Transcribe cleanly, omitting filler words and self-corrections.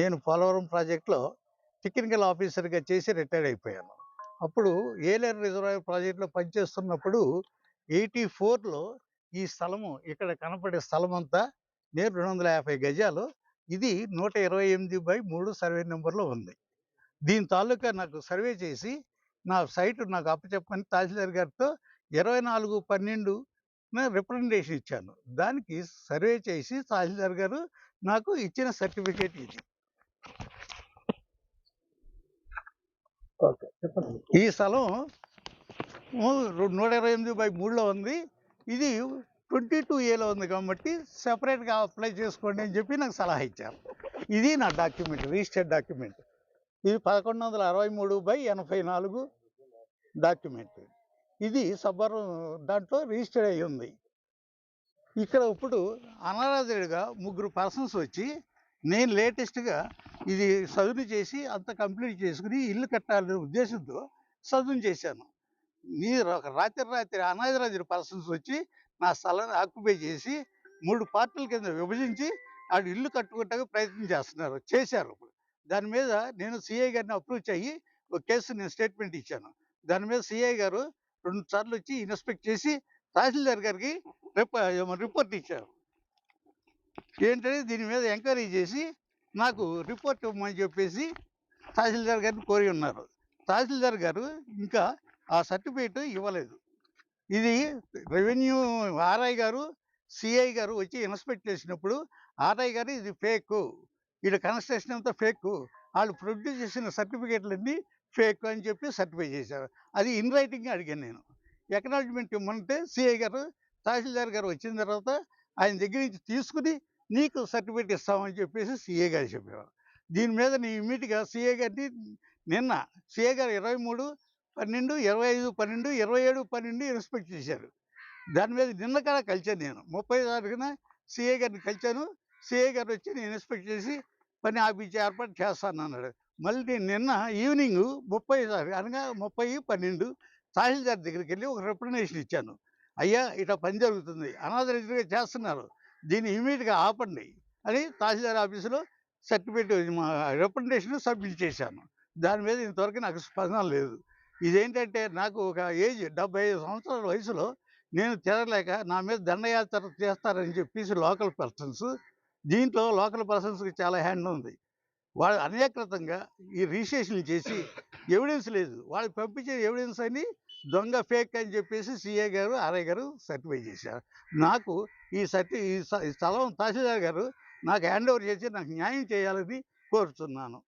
నేను పోలవరం ప్రాజెక్ట్‌లో టెక్నికల్ ఆఫీసర్‌గా చేసి రిటైర్ అయిపోయాను. అప్పుడు ఏలేరు రిజర్వాయర్ ప్రాజెక్ట్‌లో పనిచేస్తున్నప్పుడు 84లో ఈ స్థలము ఇక్కడ కనపడే స్థలమంతా నేను 250 గజాలు. ఇది 128/3 సర్వే నంబర్‌లో ఉంది. దీని తాలూకా నాకు సర్వే చేసి, నా సైట్ నాకు అప్పచెప్పమని తహసీల్దార్ గారితో 24/12న రిప్రజెంటేషన్ ఇచ్చాను. దానికి సర్వే చేసి తహసీల్దార్ గారు నాకు ఇచ్చిన సర్టిఫికేట్ ఇది. ఓకే. చెప్పండి. ఈ స్థలం 128/3లో ఉంది. ఇది 22ఏలో ఉంది కాబట్టి సెపరేట్‌గా అప్లై చేసుకోండి అని చెప్పి నాకు సలహా ఇచ్చారు. ఇది నా డాక్యుమెంట్, రిజిస్టర్డ్ డాక్యుమెంట్. ఇది 1163/84 డాక్యుమెంట్. ఇది సబ్బవరం దాంట్లో రిజిస్టర్ అయ్యి ఉంది. ఇక్కడ ఇప్పుడు అనాథరుడిగా ముగ్గురు పర్సన్స్ వచ్చి నేను లేటెస్ట్‌గా ఇది సదును చేసి అంతా కంప్లీట్ చేసుకొని ఇల్లు కట్టాలనే ఉద్దేశంతో సదును చేశాను. రాత్రి అనాథరైజ్డ్ పర్సన్స్ వచ్చి నా స్థలాన్ని ఆక్యుపై చేసి 3 పార్టుల కింద విభజించి ఆడు ఇల్లు కట్టుకోవటానికి ప్రయత్నం చేశారు. దాని మీద నేను సీఐ గారిని అప్రోచ్ అయ్యి ఒక కేసు నేను స్టేట్మెంట్ ఇచ్చాను. దాని మీద సీఐ గారు 2 సార్లు వచ్చి ఇన్స్పెక్ట్ చేసి తహసీల్దార్ గారికి రిపోర్ట్ ఇచ్చారు. ఏంటంటే దీని మీద ఎంక్వైరీ చేసి నాకు రిపోర్ట్ ఇవ్వమని చెప్పేసి తహసీల్దార్ గారిని కోరి ఉన్నారు. తహసీల్దార్ గారు ఇంకా ఆ సర్టిఫికేట్ ఇవ్వలేదు. ఇది రెవెన్యూ ఆర్ఐ గారు, సిఐ గారు వచ్చి ఇన్స్పెక్ట్ చేసినప్పుడు ఆర్ఐ గారు ఇది ఫేకు, ఈడ కన్స్ట్రక్షన్ అంతా ఫేకు, వాళ్ళు ప్రొడ్యూస్ చేసిన సర్టిఫికేట్లన్నీ ఫేక్ అని చెప్పి సర్టిఫై చేశారు. అది ఇన్ రైటింగ్‌గా అడిగాను నేను. ఎక్నాలెడ్జ్‌మెంట్ ఇమ్మంటే సిఐ గారు, తహసీల్దార్ గారు వచ్చిన తర్వాత ఆయన దగ్గర నుంచి తీసుకుని నీకు సర్టిఫికేట్ ఇస్తామని చెప్పేసి సిఐ గారు చెప్పేవారు. దీని మీద నేను ఇమ్మీడియేట్‌గా సిఐ గారిని నిన్న సిఐ గారు 23/12, 25/12, 27/12 ఇన్స్పెక్ట్ చేశారు. దాని మీద నిన్న కూడా కలిసాను నేను. 30 తారీఖున సిఐ గారిని కలిసాను. సిఐ గారు వచ్చి నేను ఇన్స్పెక్ట్ చేసి పని ఆపించే ఏర్పాటు చేస్తానన్నాడు. మళ్ళీ నేను నిన్న ఈవినింగ్ 30 తారీఖు అనగా 30/12 తహసీల్దార్ దగ్గరికెళ్ళి ఒక రిప్రజెంటేషన్ ఇచ్చాను. అయ్యా ఇట్లా పని జరుగుతుంది, అనాథరైజ్డ్‌గా చేస్తున్నారు, దీన్ని ఇమ్మీడియేట్‌గా ఆపండి అని తహసీల్దార్ ఆఫీసులో సర్టిఫికేట్ రిప్రజెంటేషన్ సబ్మిట్ చేశాను. దాని మీద ఇంతవరకు నాకు స్పందన లేదు. ఇదేంటంటే నాకు ఒక ఏజ్ 75 సంవత్సరాల వయసులో నేను తిరగలేక నా మీద దండయాత్ర చేస్తారని చెప్పేసి లోకల్ పర్సన్స్, దీంట్లో లోకల్ పర్సన్స్‌కి చాలా హ్యాండ్ ఉంది. వాళ్ళు అనేకృతంగా ఈ రిజిస్ట్రేషన్‌లు చేసి ఎవిడెన్స్ లేదు. వాళ్ళు పంపించే ఎవిడెన్స్ అన్నీ దొంగ, ఫేక్ అని చెప్పేసి సీఐ గారు, ఆర్ఐ గారు సర్టిఫై చేశారు. నాకు ఈ స్థలం తహసీల్దార్ గారు నాకు హ్యాండ్ ఓవర్ చేసి నాకు న్యాయం చేయాలని కోరుతున్నాను.